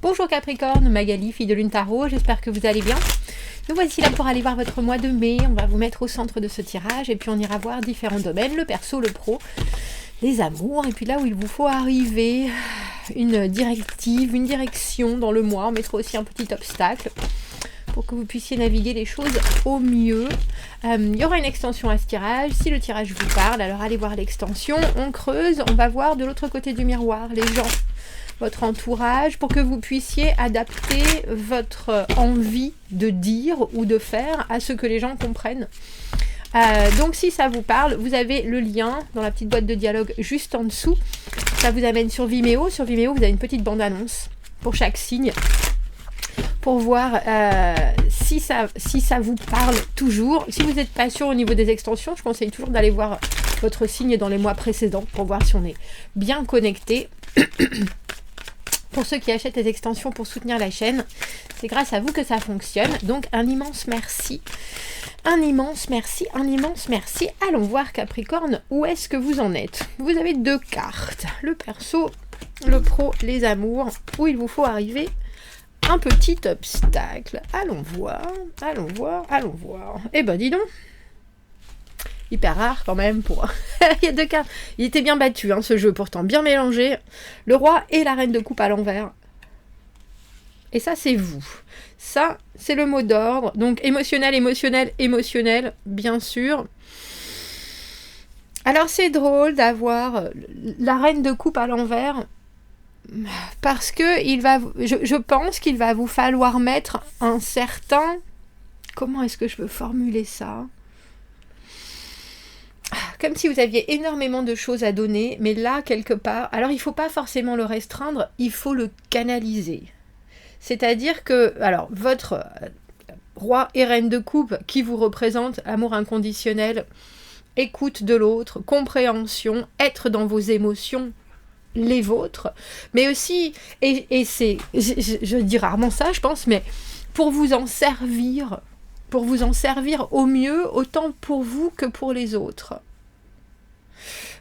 Bonjour Capricorne, Magali, fille de Lune Tarot, j'espère que vous allez bien. Nous voici là pour aller voir votre mois de mai, on va vous mettre au centre de ce tirage et puis on ira voir différents domaines, le perso, le pro, les amours et puis là où il vous faut arriver, une directive, une direction dans le mois, on mettra aussi un petit obstacle pour que vous puissiez naviguer les choses au mieux. Il y aura une extension à ce tirage, si le tirage vous parle, alors allez voir l'extension, on creuse, on va voir de l'autre côté du miroir les gens, votre entourage, pour que vous puissiez adapter votre envie de dire ou de faire à ce que les gens comprennent. Donc si ça vous parle, vous avez le lien dans la petite boîte de dialogue juste en dessous. Ça vous amène sur Vimeo. Sur Vimeo, vous avez une petite bande-annonce pour chaque signe, pour voir si ça vous parle toujours. Si vous n'êtes pas sûr au niveau des extensions, je conseille toujours d'aller voir votre signe dans les mois précédents pour voir si on est bien connecté. Pour ceux qui achètent les extensions pour soutenir la chaîne, c'est grâce à vous que ça fonctionne. Donc un immense merci. Un immense merci, un immense merci. Allons voir Capricorne, où est-ce que vous en êtes? Vous avez deux cartes, le perso, le pro, les amours, où il vous faut arriver. Un petit obstacle. Allons voir, allons voir, allons voir. Eh ben dis donc. Hyper rare quand même pour... Il y a deux cartes. Il était bien battu hein, ce jeu, pourtant bien mélangé. Le roi et la reine de coupe à l'envers. Et ça c'est vous. Ça c'est le mot d'ordre. Donc émotionnel, émotionnel, émotionnel, bien sûr. Alors c'est drôle d'avoir la reine de coupe à l'envers. Parce que je pense qu'il va vous falloir mettre un certain... Comment est-ce que je peux formuler ça ? Comme si vous aviez énormément de choses à donner, mais là, quelque part... Alors, il ne faut pas forcément le restreindre, il faut le canaliser. C'est-à-dire que, alors, votre roi et reine de coupe, qui vous représente, amour inconditionnel, écoute de l'autre, compréhension, être dans vos émotions, les vôtres, mais aussi, et c'est, je dis rarement ça, je pense, mais pour vous en servir au mieux, autant pour vous que pour les autres.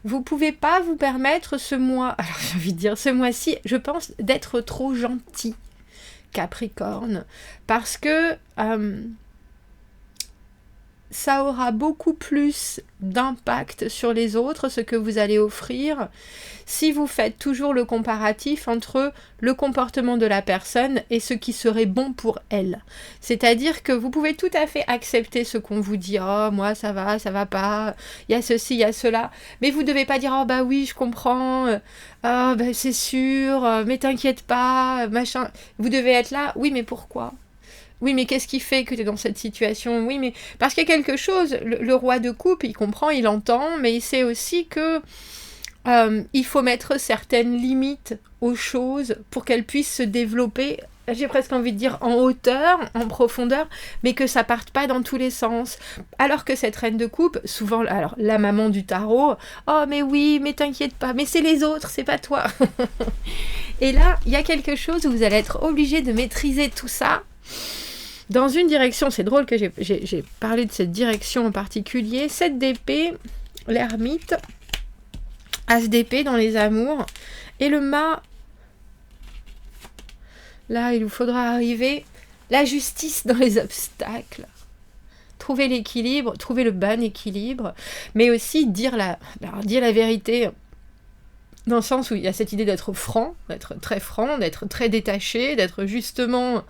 Vous ne pouvez pas vous permettre ce mois, alors j'ai envie de dire ce mois-ci, je pense, d'être trop gentil, Capricorne, parce que ça aura beaucoup plus d'impact sur les autres, ce que vous allez offrir, si vous faites toujours le comparatif entre le comportement de la personne et ce qui serait bon pour elle. C'est-à-dire que vous pouvez tout à fait accepter ce qu'on vous dit, oh moi ça va pas, il y a ceci, il y a cela, mais vous ne devez pas dire, oh bah oui je comprends, oh bah c'est sûr, mais t'inquiète pas, machin. Vous devez être là, oui mais pourquoi ? Oui, mais qu'est-ce qui fait que tu es dans cette situation? Oui, mais parce qu'il y a quelque chose, le roi de coupe, il comprend, il entend, mais il sait aussi que il faut mettre certaines limites aux choses pour qu'elles puissent se développer, j'ai presque envie de dire en hauteur, en profondeur, mais que ça parte pas dans tous les sens. Alors que cette reine de coupe, souvent, alors la maman du tarot, oh mais oui, mais t'inquiète pas, mais c'est les autres, c'est pas toi. Et là, il y a quelque chose où vous allez être obligé de maîtriser tout ça. Dans une direction, c'est drôle que j'ai parlé de cette direction en particulier, 7 d'épée, l'ermite, as d'épée dans les amours, et le mât, là il vous faudra arriver, la justice dans les obstacles, trouver l'équilibre, trouver le bon équilibre, mais aussi dire la vérité, dans le sens où il y a cette idée d'être franc, d'être très détaché, d'être justement...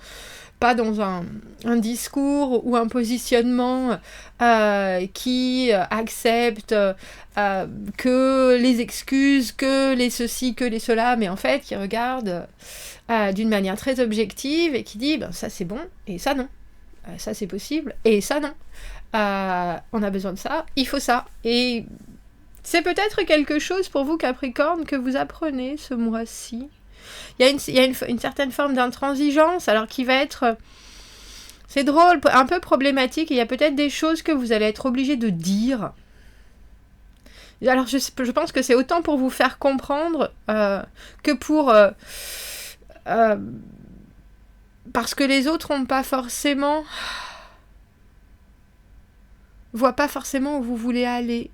pas dans un discours ou un positionnement qui accepte que les excuses, que les ceci, que les cela, mais en fait qui regarde d'une manière très objective et qui dit ben, ça c'est bon et ça non, ça c'est possible et ça non, on a besoin de ça, il faut ça. Et c'est peut-être quelque chose pour vous Capricorne que vous apprenez ce mois-ci. Il y a une certaine forme d'intransigeance, alors qui va être, c'est drôle, un peu problématique. Il y a peut-être des choses que vous allez être obligé de dire. Alors je pense que c'est autant pour vous faire comprendre que pour... parce que les autres n'ont pas forcément... voient pas forcément où vous voulez aller.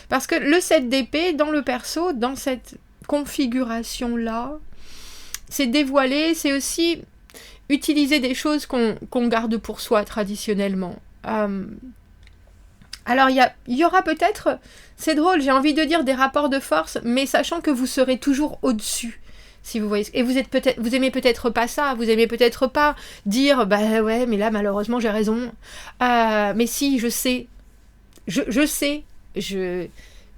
Parce que le 7 d'épée, dans le perso, dans cette configuration-là, c'est dévoiler, c'est aussi utiliser des choses qu'on garde pour soi traditionnellement. Alors il y aura peut-être, c'est drôle, j'ai envie de dire des rapports de force, mais sachant que vous serez toujours au-dessus. Si vous voyez, et vous aimez peut-être pas ça, vous aimez peut-être pas dire bah ouais, mais là malheureusement j'ai raison. Mais si, je sais, je sais,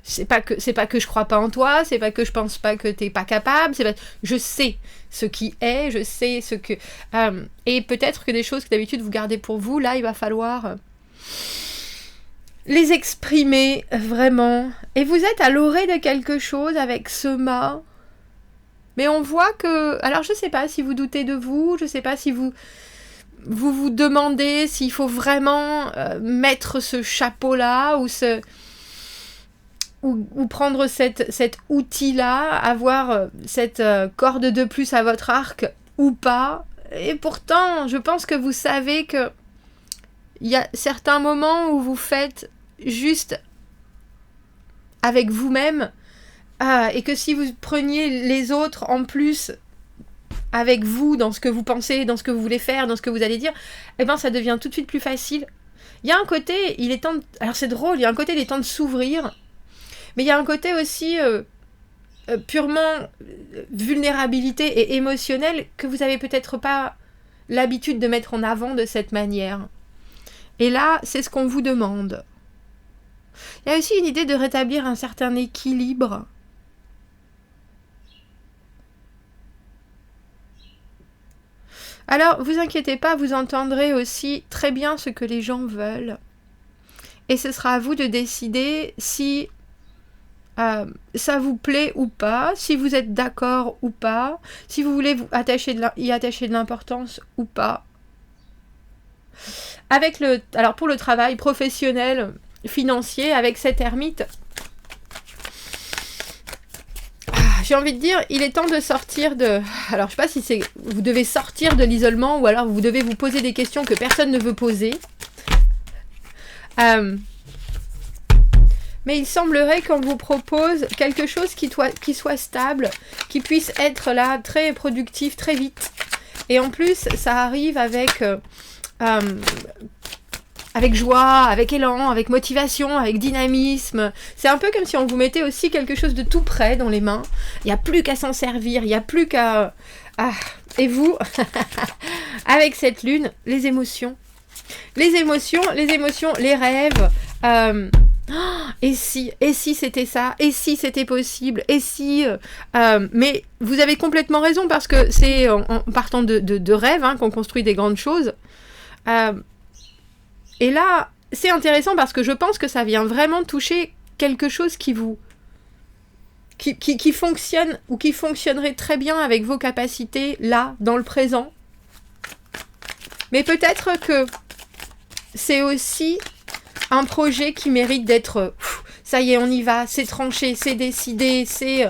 c'est pas que je crois pas en toi, c'est pas que je pense pas que t'es pas capable, je sais ce qui est, je sais ce que et peut-être que des choses que d'habitude vous gardez pour vous, là il va falloir les exprimer vraiment. Et vous êtes à l'orée de quelque chose avec ce mât. Mais on voit que... Alors je sais pas si vous doutez de vous, je sais pas si vous demandez s'il faut vraiment mettre ce chapeau-là ou prendre cet outil-là, avoir cette corde de plus à votre arc ou pas. Et pourtant, je pense que vous savez que il y a certains moments où vous faites juste avec vous-même. Et que si vous preniez les autres en plus avec vous dans ce que vous pensez, dans ce que vous voulez faire, dans ce que vous allez dire, eh ben ça devient tout de suite plus facile. Il y a un côté, il est temps de... Alors c'est drôle, il y a un côté, il est temps de s'ouvrir, mais il y a un côté aussi purement vulnérabilité et émotionnel que vous avez peut-être pas l'habitude de mettre en avant de cette manière. Et là, c'est ce qu'on vous demande. Il y a aussi une idée de rétablir un certain équilibre. Alors, vous inquiétez pas, vous entendrez aussi très bien ce que les gens veulent. Et ce sera à vous de décider si ça vous plaît ou pas, si vous êtes d'accord ou pas, si vous voulez y attacher de l'importance ou pas. Alors pour le travail professionnel, financier, avec cet ermite, j'ai envie de dire, il est temps de sortir de... Alors, je sais pas si c'est... Vous devez sortir de l'isolement ou alors vous devez vous poser des questions que personne ne veut poser. Mais il semblerait qu'on vous propose quelque chose qui soit stable, qui puisse être là, très productif, très vite. Et en plus, ça arrive avec joie, avec élan, avec motivation, avec dynamisme. C'est un peu comme si on vous mettait aussi quelque chose de tout près dans les mains. Il n'y a plus qu'à s'en servir, il n'y a plus qu'à... Et vous, avec cette lune, les émotions, les rêves. Et si c'était ça, et si c'était possible, et si... mais vous avez complètement raison, parce que c'est en partant de rêves qu'on construit des grandes choses. Et là, c'est intéressant parce que je pense que ça vient vraiment toucher quelque chose qui fonctionne ou qui fonctionnerait très bien avec vos capacités là, dans le présent. Mais peut-être que c'est aussi un projet qui mérite d'être... ça y est, on y va, c'est tranché, c'est décidé, c'est...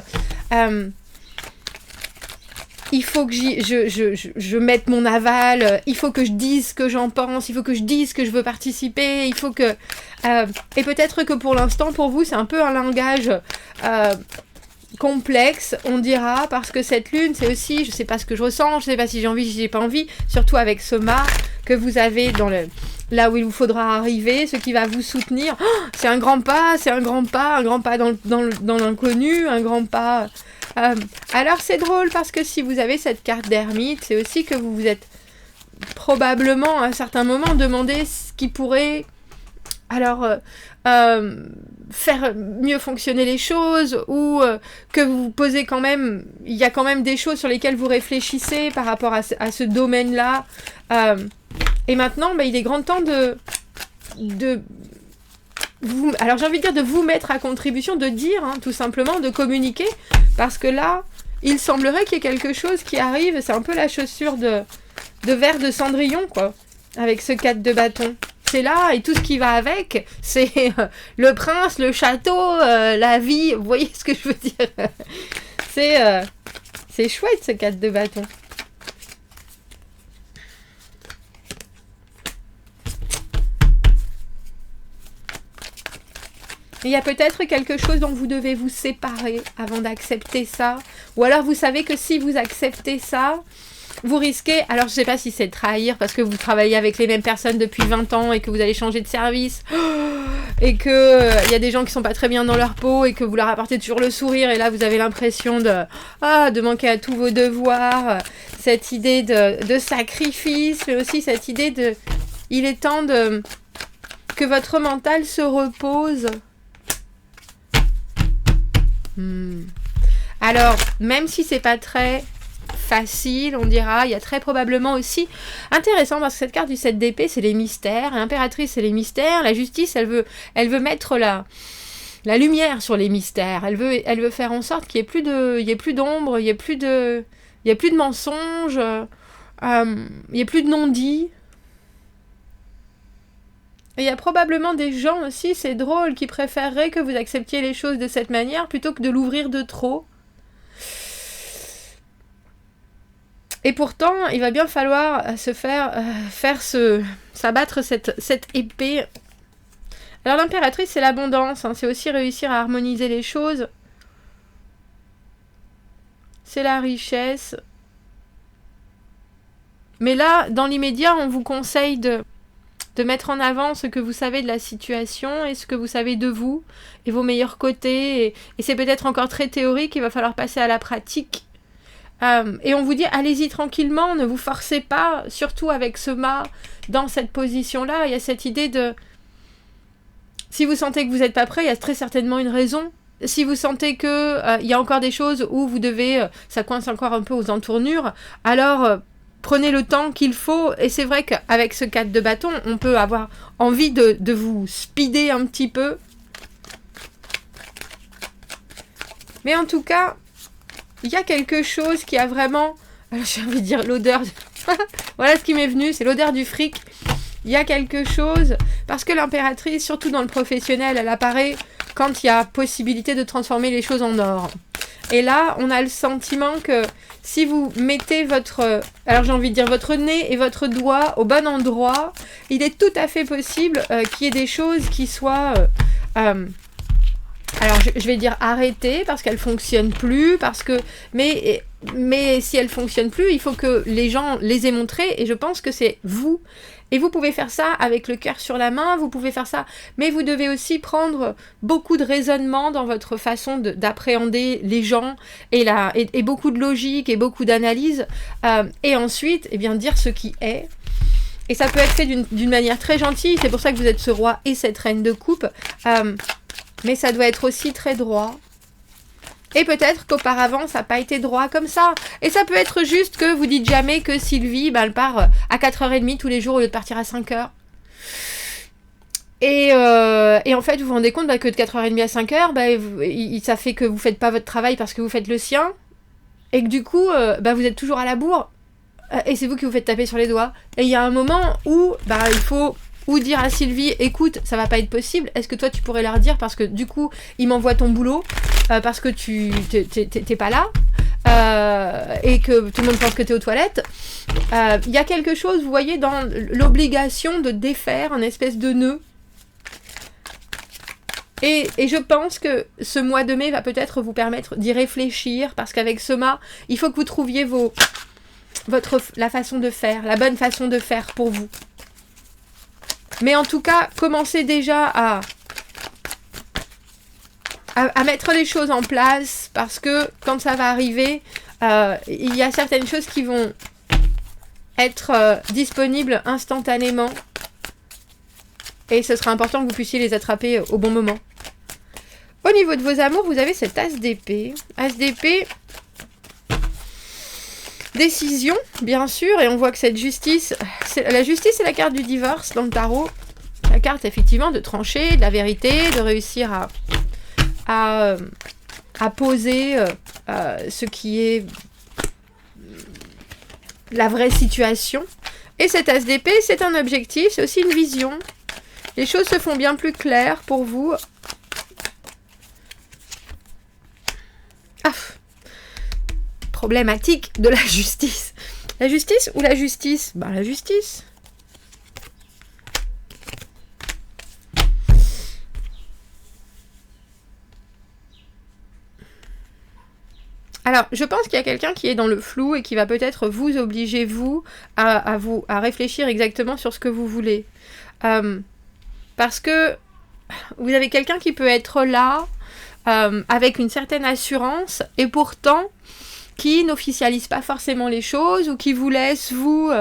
il faut que je mette mon aval, il faut que je dise ce que j'en pense, il faut que je dise que je veux participer, il faut que... et peut-être que pour l'instant, pour vous, c'est un peu un langage complexe, on dira, parce que cette lune, c'est aussi, je sais pas ce que je ressens, je sais pas si j'ai envie, si j'ai pas envie, surtout avec ce mât que vous avez là où il vous faudra arriver, ce qui va vous soutenir. Oh, c'est un grand pas dans l'inconnu, un grand pas... alors c'est drôle parce que si vous avez cette carte d'ermite, c'est aussi que vous vous êtes probablement à un certain moment demandé ce qui pourrait faire mieux fonctionner les choses, ou que vous posez quand même, il y a quand même des choses sur lesquelles vous réfléchissez par rapport à ce domaine-là. Et maintenant, il est grand temps de vous, alors j'ai envie de dire de vous mettre à contribution, de dire, tout simplement, de communiquer, parce que là, il semblerait qu'il y ait quelque chose qui arrive, c'est un peu la chaussure de verre de Cendrillon, quoi, avec ce 4 de bâton. C'est là, et tout ce qui va avec, c'est le prince, le château, la vie, vous voyez ce que je veux dire. C'est chouette, ce 4 de bâton. Il y a peut-être quelque chose dont vous devez vous séparer avant d'accepter ça, Ou alors vous savez que si vous acceptez ça, vous risquez, alors je ne sais pas si c'est de trahir parce que vous travaillez avec les mêmes personnes depuis 20 ans et que vous allez changer de service et que y a des gens qui sont pas très bien dans leur peau et que vous leur apportez toujours le sourire et là vous avez l'impression de manquer à tous vos devoirs, cette idée de sacrifice, mais aussi cette idée il est temps que votre mental se repose. Alors, même si c'est pas très facile, on dira, il y a très probablement aussi intéressant parce que cette carte du 7 d'épée, c'est les mystères, l'impératrice, c'est les mystères, la justice, elle veut mettre la lumière sur les mystères, elle veut faire en sorte qu'il y ait plus d'ombre, il y ait plus de mensonges, il y ait plus de non-dits. Et il y a probablement des gens aussi, c'est drôle, qui préféreraient que vous acceptiez les choses de cette manière plutôt que de l'ouvrir de trop. Et pourtant, il va bien falloir s'abattre cette épée. Alors l'impératrice, c'est l'abondance, hein, c'est aussi réussir à harmoniser les choses. C'est la richesse. Mais là, dans l'immédiat, on vous conseille de mettre en avant ce que vous savez de la situation et ce que vous savez de vous et vos meilleurs côtés. Et c'est peut-être encore très théorique, il va falloir passer à la pratique. Et on vous dit, allez-y tranquillement, ne vous forcez pas, surtout avec ce mât, dans cette position-là. Il y a cette idée de... Si vous sentez que vous n'êtes pas prêt, il y a très certainement une raison. Si vous sentez que y a encore des choses où vous devez... ça coince encore un peu aux entournures, alors... prenez le temps qu'il faut, et c'est vrai qu'avec ce 4 de bâton, on peut avoir envie de vous speeder un petit peu. Mais en tout cas, il y a quelque chose qui a vraiment... Alors j'ai envie de dire l'odeur... Voilà ce qui m'est venu, c'est l'odeur du fric. Il y a quelque chose, parce que l'impératrice, surtout dans le professionnel, elle apparaît quand il y a possibilité de transformer les choses en or. Et là, on a le sentiment que si vous mettez votre nez et votre doigt au bon endroit, il est tout à fait possible qu'il y ait des choses qui soient... alors, je vais dire arrêtées parce qu'elles ne fonctionnent plus, mais si elles ne fonctionnent plus, il faut que les gens les aient montrées, et je pense que c'est vous. Et vous pouvez faire ça avec le cœur sur la main, vous pouvez faire ça, mais vous devez aussi prendre beaucoup de raisonnement dans votre façon d'appréhender les gens, et beaucoup de logique, et beaucoup d'analyse, et ensuite, eh bien, dire ce qui est. Et ça peut être fait d'une manière très gentille, c'est pour ça que vous êtes ce roi et cette reine de coupe, mais ça doit être aussi très droit. Et peut-être qu'auparavant, ça n'a pas été droit comme ça. Et ça peut être juste que vous dites jamais que Sylvie, elle part à 4h30 tous les jours au lieu de partir à 5h. Et en fait, vous vous rendez compte que de 4h30 à 5h, ça fait que vous ne faites pas votre travail parce que vous faites le sien. Et que du coup, vous êtes toujours à la bourre. Et c'est vous qui vous faites taper sur les doigts. Et il y a un moment où il faut... ou dire à Sylvie, écoute, ça va pas être possible, est-ce que toi tu pourrais leur dire parce que du coup, ils m'envoient ton boulot, parce que t'es pas là, et que tout le monde pense que t'es aux toilettes. Il y a quelque chose, vous voyez, dans l'obligation de défaire un espèce de nœud. Et je pense que ce mois de mai va peut-être vous permettre d'y réfléchir, parce qu'avec ce mât, il faut que vous trouviez la façon de faire, la bonne façon de faire pour vous. Mais en tout cas, commencez déjà à mettre les choses en place, parce que quand ça va arriver, il y a certaines choses qui vont être disponibles instantanément. Et ce sera important que vous puissiez les attraper au bon moment. Au niveau de vos amours, vous avez cet as d'épée. As d'épée, décision, bien sûr, et on voit que cette justice... La justice, c'est la carte du divorce dans le tarot. La carte, effectivement, de trancher, de la vérité, de réussir à poser ce qui est la vraie situation. Et cet as d'épée, c'est un objectif, c'est aussi une vision. Les choses se font bien plus claires pour vous. Problématique de la justice. La justice ou la justice ? La justice. Alors, je pense qu'il y a quelqu'un qui est dans le flou et qui va peut-être vous obliger, vous, à réfléchir exactement sur ce que vous voulez. Parce que vous avez quelqu'un qui peut être là, avec une certaine assurance, et pourtant qui n'officialise pas forcément les choses, ou qui vous laisse, vous,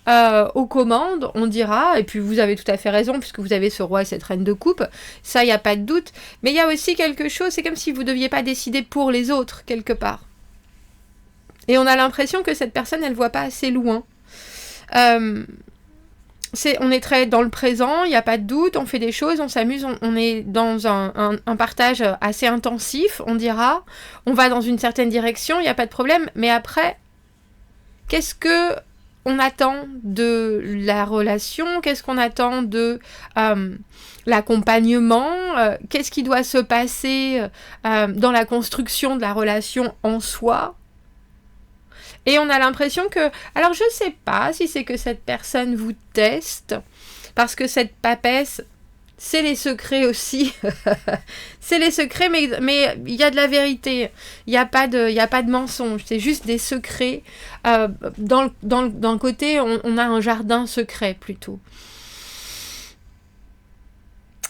aux commandes, on dira, et puis vous avez tout à fait raison, puisque vous avez ce roi et cette reine de coupe, ça, il n'y a pas de doute, mais il y a aussi quelque chose, c'est comme si vous ne deviez pas décider pour les autres, quelque part. Et on a l'impression que cette personne, elle ne voit pas assez loin. On est très dans le présent, il n'y a pas de doute, on fait des choses, on s'amuse, on est dans un partage assez intensif, on dira, on va dans une certaine direction, il n'y a pas de problème, mais après, qu'est-ce que on attend de la relation, qu'est-ce qu'on attend de l'accompagnement, qu'est-ce qui doit se passer dans la construction de la relation en soi. Et on a l'impression que... Alors, je ne sais pas si c'est que cette personne vous teste, parce que cette papesse, c'est les secrets aussi. C'est les secrets, mais il y a de la vérité. Il n'y a pas de mensonge. C'est juste des secrets. Dans le côté, on a un jardin secret, plutôt.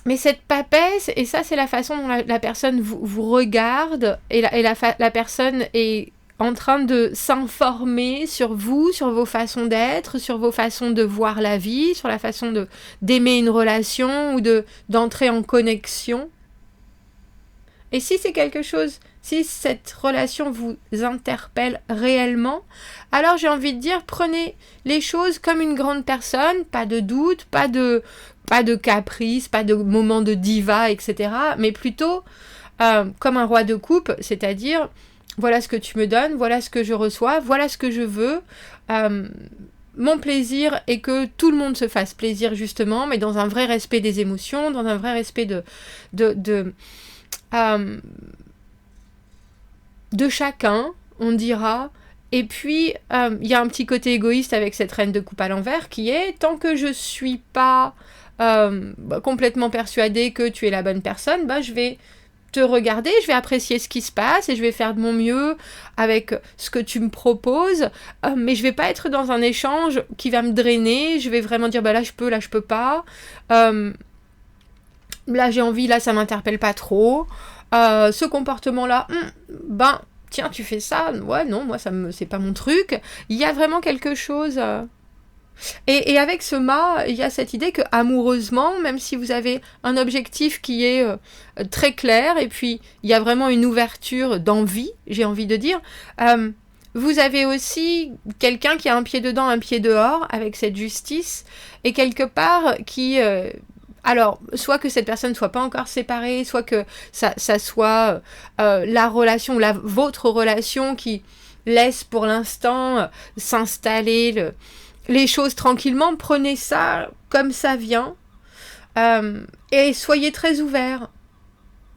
Mais cette papesse, et ça, c'est la façon dont la personne vous regarde, et la personne est en train de s'informer sur vous, sur vos façons d'être, sur vos façons de voir la vie, sur la façon d'aimer une relation ou d'entrer en connexion. Et si c'est quelque chose, si cette relation vous interpelle réellement, alors j'ai envie de dire, prenez les choses comme une grande personne, pas de doute, pas de caprice, pas de moment de diva, etc. Mais plutôt comme un roi de coupe, c'est-à-dire... Voilà ce que tu me donnes, voilà ce que je reçois, voilà ce que je veux. Mon plaisir est que tout le monde se fasse plaisir, justement, mais dans un vrai respect des émotions, dans un vrai respect de chacun, on dira. Et puis, il y a un petit côté égoïste avec cette reine de coupe à l'envers qui est, tant que je suis pas complètement persuadée que tu es la bonne personne, je vais... te regarder, je vais apprécier ce qui se passe et je vais faire de mon mieux avec ce que tu me proposes, mais je vais pas être dans un échange qui va me drainer, je vais vraiment dire là je peux pas, là j'ai envie, là ça m'interpelle pas trop, ce comportement là, tiens tu fais ça, ouais non moi c'est pas mon truc, il y a vraiment quelque chose... Et avec ce mât, il y a cette idée que amoureusement, même si vous avez un objectif qui est très clair, et puis il y a vraiment une ouverture d'envie, j'ai envie de dire, vous avez aussi quelqu'un qui a un pied dedans, un pied dehors, avec cette justice, et quelque part qui... alors, soit que cette personne ne soit pas encore séparée, soit que ça soit la relation, votre relation qui laisse pour l'instant s'installer les choses tranquillement, prenez ça comme ça vient, et soyez très ouverts.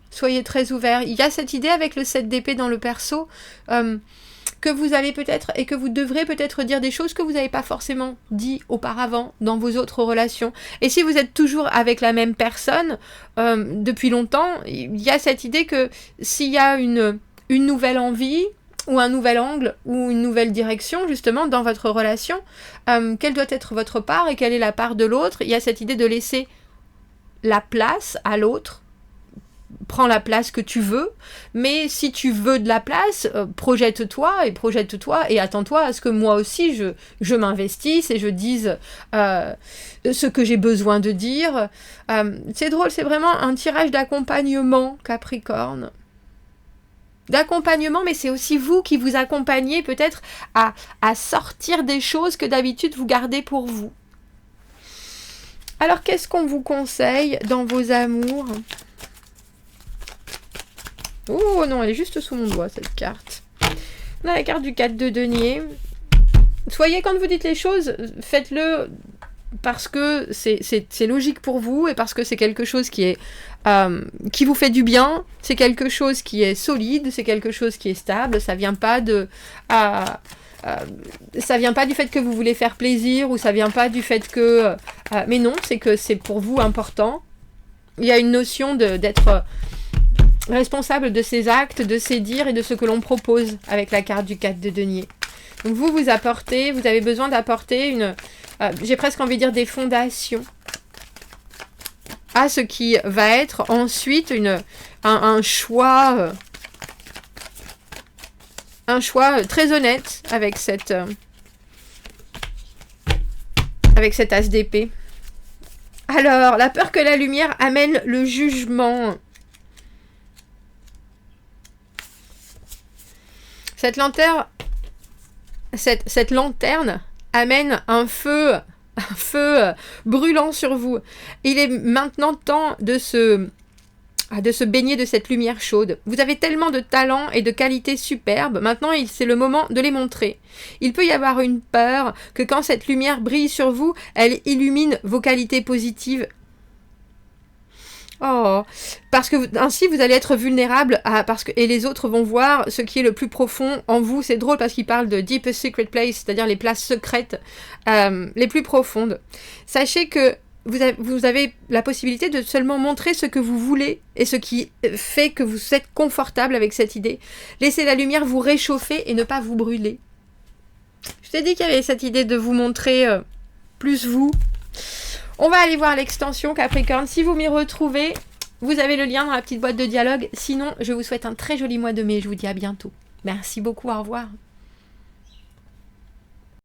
Soyez très ouverts. Il y a cette idée avec le 7 d'épée dans le perso, que vous allez peut-être, et que vous devrez peut-être dire des choses que vous n'avez pas forcément dit auparavant dans vos autres relations. Et si vous êtes toujours avec la même personne, depuis longtemps, il y a cette idée que s'il y a une nouvelle envie, ou un nouvel angle, ou une nouvelle direction, justement, dans votre relation, quelle doit être votre part et quelle est la part de l'autre. Il y a cette idée de laisser la place à l'autre. Prends la place que tu veux, mais si tu veux de la place, projette-toi et attends-toi à ce que moi aussi je m'investisse et je dise ce que j'ai besoin de dire. C'est drôle, c'est vraiment un tirage d'accompagnement, Capricorne. D'accompagnement, mais c'est aussi vous qui vous accompagnez peut-être à sortir des choses que d'habitude vous gardez pour vous. Alors, qu'est-ce qu'on vous conseille dans vos amours ? Oh non, elle est juste sous mon doigt, cette carte. On a la carte du 4 de denier. Soyez, quand vous dites les choses, faites-le parce que c'est logique pour vous et parce que c'est quelque chose qui vous fait du bien, c'est quelque chose qui est solide, c'est quelque chose qui est stable, ça vient pas du fait que vous voulez faire plaisir, ou ça vient pas du fait que... mais non, c'est que c'est pour vous important. Il y a une notion d'être responsable de ses actes, de ses dires et de ce que l'on propose avec la carte du 4 de denier. Donc vous apportez, vous avez besoin d'apporter une, j'ai presque envie de dire des fondations à ce qui va être ensuite un choix très honnête avec cet as d'épée. Alors, la peur que la lumière amène le jugement. Cette lanterne amène un feu brûlant sur vous. Il est maintenant temps de se baigner de cette lumière chaude. Vous avez tellement de talents et de qualités superbes. Maintenant, c'est le moment de les montrer. Il peut y avoir une peur que quand cette lumière brille sur vous, elle illumine vos qualités positives. Oh, parce que ainsi vous allez être vulnérable et les autres vont voir ce qui est le plus profond en vous. C'est drôle parce qu'il parle de deepest secret place, c'est-à-dire les places secrètes les plus profondes. Sachez que vous avez la possibilité de seulement montrer ce que vous voulez et ce qui fait que vous êtes confortable avec cette idée. Laissez la lumière vous réchauffer et ne pas vous brûler. Je t'ai dit qu'il y avait cette idée de vous montrer plus vous. On va aller voir l'extension Capricorne. Si vous m'y retrouvez, vous avez le lien dans la petite boîte de dialogue. Sinon, je vous souhaite un très joli mois de mai. Je vous dis à bientôt. Merci beaucoup, au revoir.